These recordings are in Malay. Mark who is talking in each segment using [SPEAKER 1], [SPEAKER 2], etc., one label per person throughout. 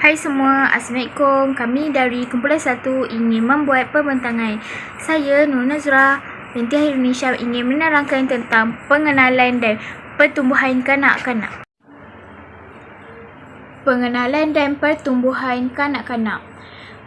[SPEAKER 1] Hai semua, Assalamualaikum. Kami dari Kumpulan 1 ingin membuat pembentangan. Saya Nur Nazra binti Indonesia ingin menerangkan tentang pengenalan dan pertumbuhan kanak-kanak. Pengenalan dan pertumbuhan kanak-kanak.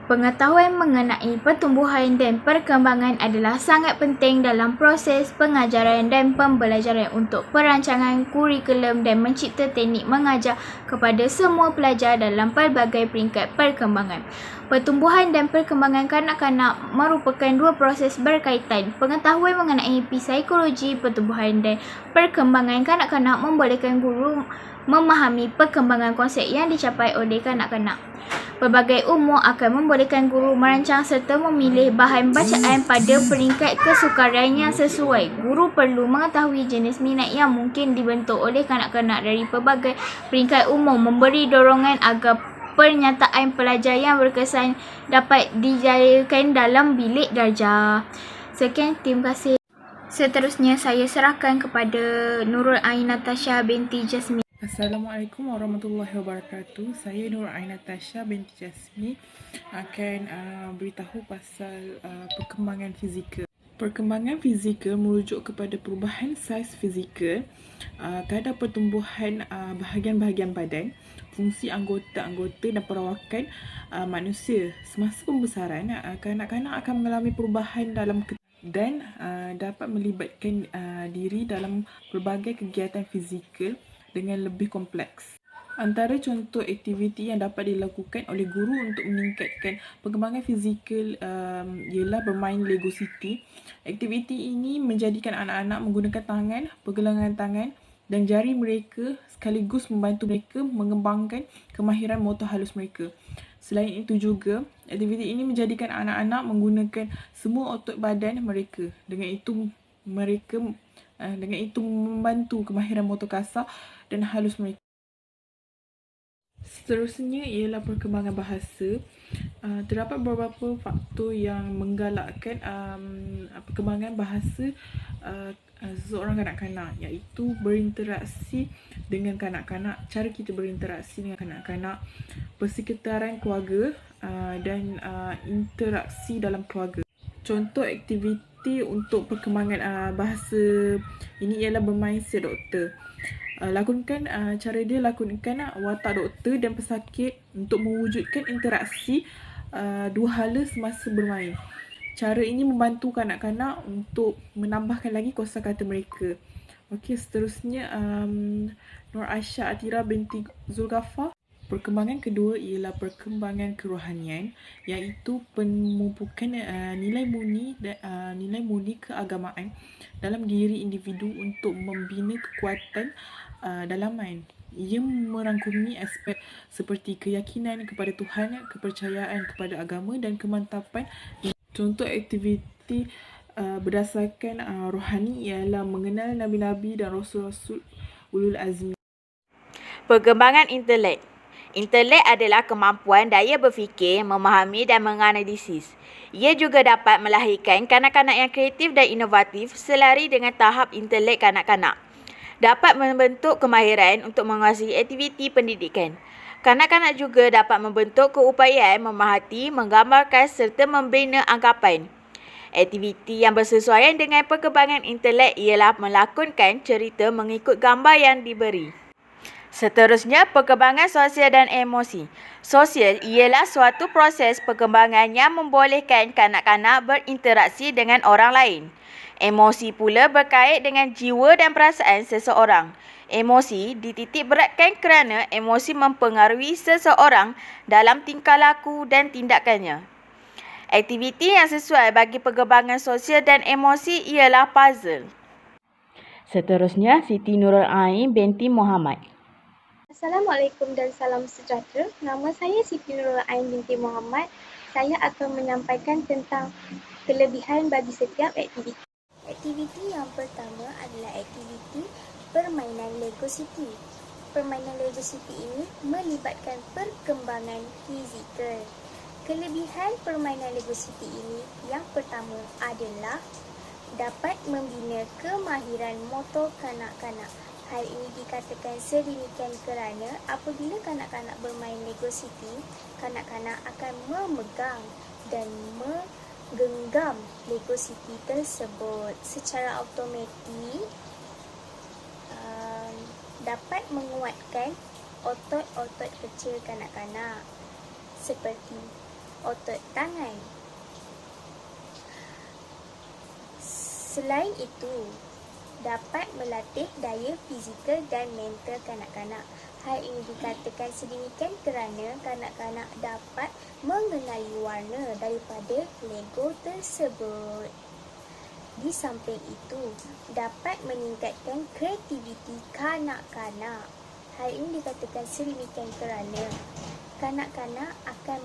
[SPEAKER 1] Pengetahuan mengenai pertumbuhan dan perkembangan adalah sangat penting dalam proses pengajaran dan pembelajaran untuk perancangan kurikulum dan mencipta teknik mengajar kepada semua pelajar dalam pelbagai peringkat perkembangan. Pertumbuhan dan perkembangan kanak-kanak merupakan dua proses berkaitan. Pengetahuan mengenai psikologi pertumbuhan dan perkembangan kanak-kanak membolehkan guru memahami perkembangan konsep yang dicapai oleh kanak-kanak. Pelbagai umur akan membolehkan guru merancang serta memilih bahan bacaan pada peringkat kesukaran yang sesuai. Guru perlu mengetahui jenis minat yang mungkin dibentuk oleh kanak-kanak dari pelbagai peringkat umur, memberi dorongan agar pernyataan pelajar yang berkesan dapat dijayakan dalam bilik darjah. Sekian, terima kasih. Seterusnya saya serahkan kepada Nurul Ain Natasha binti Jasmine.
[SPEAKER 2] Assalamualaikum warahmatullahi wabarakatuh. Saya Nur Ain Natasha binti Jasmine akan beritahu pasal perkembangan fizikal. Perkembangan fizikal merujuk kepada perubahan saiz fizikal, kadar pertumbuhan bahagian-bahagian badan, fungsi anggota-anggota dan perawakan manusia. Semasa pembesaran, kanak-kanak akan mengalami perubahan dalam dan dapat melibatkan diri dalam pelbagai kegiatan fizikal dengan lebih kompleks. Antara contoh aktiviti yang dapat dilakukan oleh guru untuk meningkatkan perkembangan fizikal ialah bermain Lego City. Aktiviti ini menjadikan anak-anak menggunakan tangan, pergelangan tangan dan jari mereka sekaligus membantu mereka mengembangkan kemahiran motor halus mereka. Selain itu juga, aktiviti ini menjadikan anak-anak menggunakan semua otot badan mereka. Dengan itu membantu kemahiran motor kasar dan halus mereka. Seterusnya ialah perkembangan bahasa. Terdapat beberapa faktor yang menggalakkan perkembangan bahasa seseorang kanak-kanak, iaitu berinteraksi dengan kanak-kanak, cara kita berinteraksi dengan kanak-kanak, persekitaran keluarga dan interaksi dalam keluarga. Contoh aktiviti untuk perkembangan bahasa ini ialah bermain si doktor. Cara dia lakonkan watak doktor dan pesakit untuk mewujudkan interaksi dua hala semasa bermain. Cara ini membantu kanak-kanak untuk menambahkan lagi kosakata mereka. Okey, seterusnya Nur Aisyah Atira binti Zulghafar. Perkembangan kedua ialah perkembangan kerohanian, iaitu pemumpukan nilai murni keagamaan dalam diri individu untuk membina kekuatan dalaman. Ia merangkumi aspek seperti keyakinan kepada Tuhan, kepercayaan kepada agama dan kemantapan. Contoh aktiviti berdasarkan rohani ialah mengenal nabi-nabi dan rasul-rasul ulul azmi.
[SPEAKER 3] Perkembangan intelek. Intelek adalah kemampuan daya berfikir, memahami dan menganalisis. Ia juga dapat melahirkan kanak-kanak yang kreatif dan inovatif selari dengan tahap intelek kanak-kanak. Dapat membentuk kemahiran untuk menguasai aktiviti pendidikan. Kanak-kanak juga dapat membentuk keupayaan memerhati, menggambarkan serta membina anggapan. Aktiviti yang bersesuaian dengan perkembangan intelek ialah melakonkan cerita mengikut gambar yang diberi. Seterusnya, perkembangan sosial dan emosi. Sosial ialah suatu proses perkembangan yang membolehkan kanak-kanak berinteraksi dengan orang lain. Emosi pula berkait dengan jiwa dan perasaan seseorang. Emosi dititik beratkan kerana emosi mempengaruhi seseorang dalam tingkah laku dan tindakannya. Aktiviti yang sesuai bagi perkembangan sosial dan emosi ialah puzzle. Seterusnya, Siti Nurul Ain binti Muhammad.
[SPEAKER 4] Assalamualaikum dan salam sejahtera. Nama saya Siti Nurul Ain binti Muhammad. Saya akan menyampaikan tentang kelebihan bagi setiap aktiviti. Aktiviti yang pertama adalah aktiviti permainan Lego City. Permainan Lego City ini melibatkan perkembangan fizikal. Kelebihan permainan Lego City ini yang pertama adalah dapat membina kemahiran motor kanak-kanak. Hal ini dikatakan sedemikian kerana apabila kanak-kanak bermain Lego City, kanak-kanak akan memegang dan menggenggam Lego City tersebut. Secara automatik dapat menguatkan otot-otot kecil kanak-kanak seperti otot tangan. Selain itu, dapat melatih daya fizikal dan mental kanak-kanak. Hal ini dikatakan sedemikian kerana kanak-kanak dapat mengenali warna daripada Lego tersebut. Di samping itu, dapat meningkatkan kreativiti kanak-kanak. Hal ini dikatakan sedemikian kerana kanak-kanak akan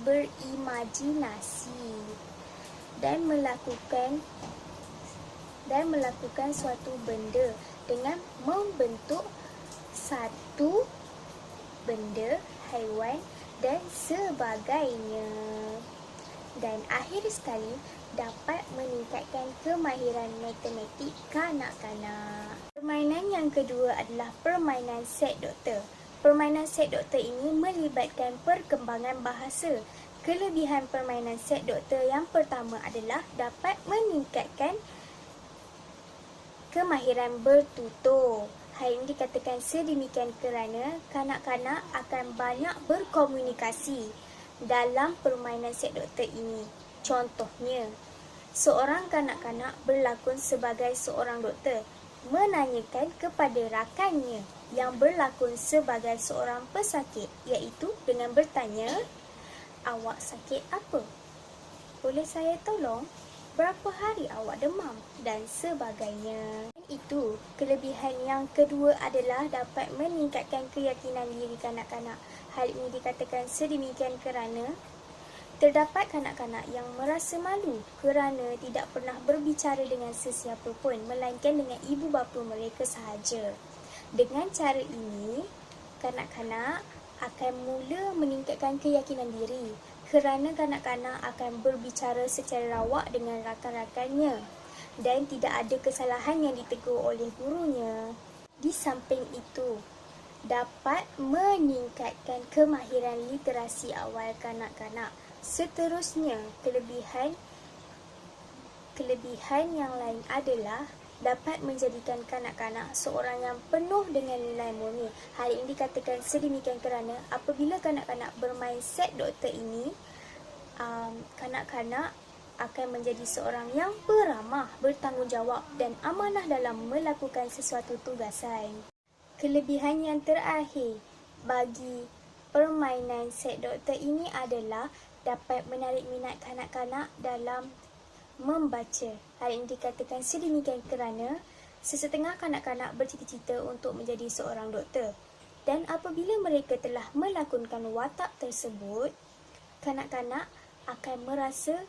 [SPEAKER 4] berimajinasi dan melakukan suatu benda dengan membentuk satu benda, haiwan dan sebagainya. Dan akhir sekali, dapat meningkatkan kemahiran matematik kanak-kanak. Permainan yang kedua adalah permainan set doktor. Permainan set doktor ini melibatkan perkembangan bahasa. Kelebihan permainan set doktor yang pertama adalah dapat meningkatkan kemahiran bertutur. Hal ini dikatakan sedemikian kerana kanak-kanak akan banyak berkomunikasi dalam permainan set doktor ini. Contohnya, seorang kanak-kanak berlakon sebagai seorang doktor menanyakan kepada rakannya yang berlakon sebagai seorang pesakit, iaitu dengan bertanya, "Awak sakit apa? Boleh saya tolong? Berapa hari awak demam?" dan sebagainya. Itu, kelebihan yang kedua adalah dapat meningkatkan keyakinan diri kanak-kanak. Hal ini dikatakan sedemikian kerana terdapat kanak-kanak yang merasa malu kerana tidak pernah berbicara dengan sesiapa pun, melainkan dengan ibu bapa mereka sahaja. Dengan cara ini, kanak-kanak akan mula meningkatkan keyakinan diri kerana kanak-kanak akan berbicara secara rawak dengan rakan-rakannya dan tidak ada kesalahan yang ditegur oleh gurunya. Di samping itu, dapat meningkatkan kemahiran literasi awal kanak-kanak. Seterusnya, kelebihan yang lain adalah dapat menjadikan kanak-kanak seorang yang penuh dengan nilai murni. Hal ini dikatakan sedemikian kerana apabila kanak-kanak bermain set doktor ini, kanak-kanak akan menjadi seorang yang beramah, bertanggungjawab dan amanah dalam melakukan sesuatu tugasan. Kelebihan yang terakhir bagi permainan set doktor ini adalah dapat menarik minat kanak-kanak dalam membaca. Hal ini dikatakan sedemikian kerana sesetengah kanak-kanak bercita-cita untuk menjadi seorang doktor. Dan apabila mereka telah melakonkan watak tersebut, kanak-kanak akan merasa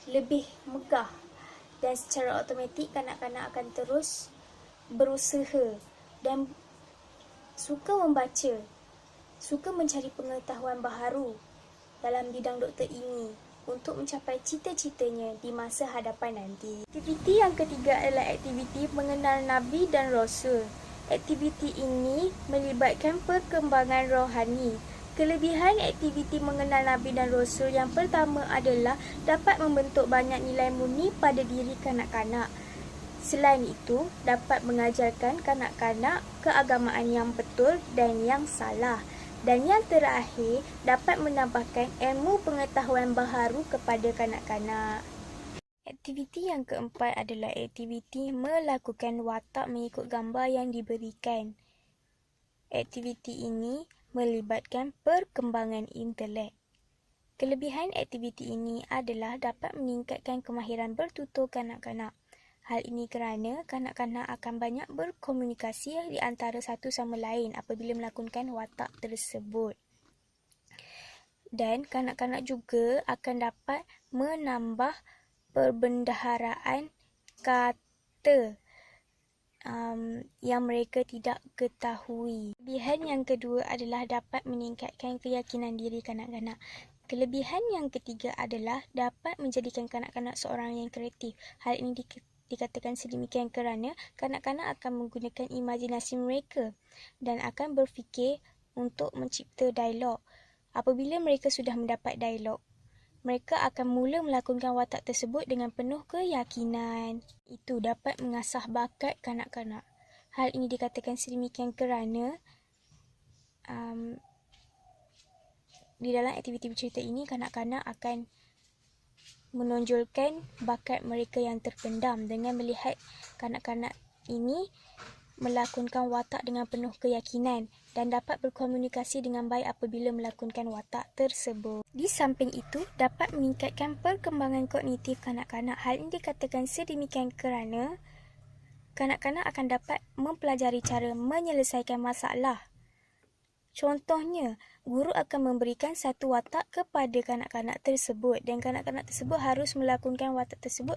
[SPEAKER 4] lebih megah dan secara automatik kanak-kanak akan terus berusaha dan suka membaca, suka mencari pengetahuan baharu dalam bidang doktor ini untuk mencapai cita-citanya di masa hadapan nanti. Aktiviti yang ketiga adalah aktiviti mengenal Nabi dan Rasul. Aktiviti ini melibatkan perkembangan rohani. Kelebihan aktiviti mengenal Nabi dan Rasul yang pertama adalah dapat membentuk banyak nilai murni pada diri kanak-kanak. Selain itu, dapat mengajarkan kanak-kanak keagamaan yang betul dan yang salah. Dan yang terakhir, dapat menambahkan ilmu pengetahuan baharu kepada kanak-kanak. Aktiviti yang keempat adalah aktiviti melakukan watak mengikut gambar yang diberikan. Aktiviti ini melibatkan perkembangan intelek. Kelebihan aktiviti ini adalah dapat meningkatkan kemahiran bertutur kanak-kanak. Hal ini kerana kanak-kanak akan banyak berkomunikasi di antara satu sama lain apabila melakukan watak tersebut. Dan kanak-kanak juga akan dapat menambah perbendaharaan kata yang mereka tidak ketahui. Kelebihan yang kedua adalah dapat meningkatkan keyakinan diri kanak-kanak. Kelebihan yang ketiga adalah dapat menjadikan kanak-kanak seorang yang kreatif. Hal ini dikatakan sedemikian kerana kanak-kanak akan menggunakan imajinasi mereka dan akan berfikir untuk mencipta dialog. Apabila mereka sudah mendapat dialog, mereka akan mula melakonkan watak tersebut dengan penuh keyakinan. Itu dapat mengasah bakat kanak-kanak. Hal ini dikatakan sedemikian kerana di dalam aktiviti bercerita ini, kanak-kanak akan menonjolkan bakat mereka yang terpendam dengan melihat kanak-kanak ini melakonkan watak dengan penuh keyakinan dan dapat berkomunikasi dengan baik apabila melakonkan watak tersebut. Di samping itu, dapat meningkatkan perkembangan kognitif kanak-kanak. Hal ini dikatakan sedemikian kerana kanak-kanak akan dapat mempelajari cara menyelesaikan masalah. Contohnya, guru akan memberikan satu watak kepada kanak-kanak tersebut dan kanak-kanak tersebut harus melakonkan watak tersebut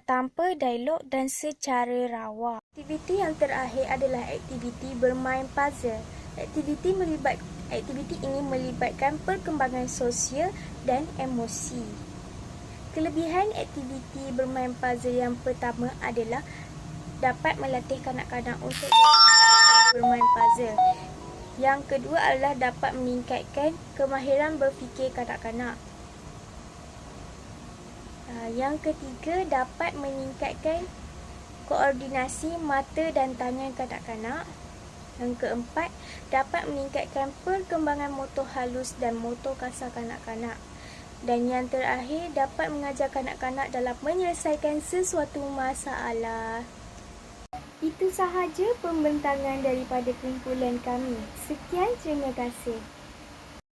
[SPEAKER 4] tanpa dialog dan secara rawa. Aktiviti yang terakhir adalah aktiviti bermain puzzle. Aktiviti ini melibatkan perkembangan sosial dan emosi. Kelebihan aktiviti bermain puzzle yang pertama adalah dapat melatih kanak-kanak untuk bermain puzzle. Yang kedua adalah dapat meningkatkan kemahiran berfikir kanak-kanak. Yang ketiga, dapat meningkatkan koordinasi mata dan tangan kanak-kanak. Yang keempat, dapat meningkatkan perkembangan motor halus dan motor kasar kanak-kanak. Dan yang terakhir, dapat mengajar kanak-kanak dalam menyelesaikan sesuatu masalah. Itu sahaja pembentangan daripada kumpulan kami. Sekian, terima kasih.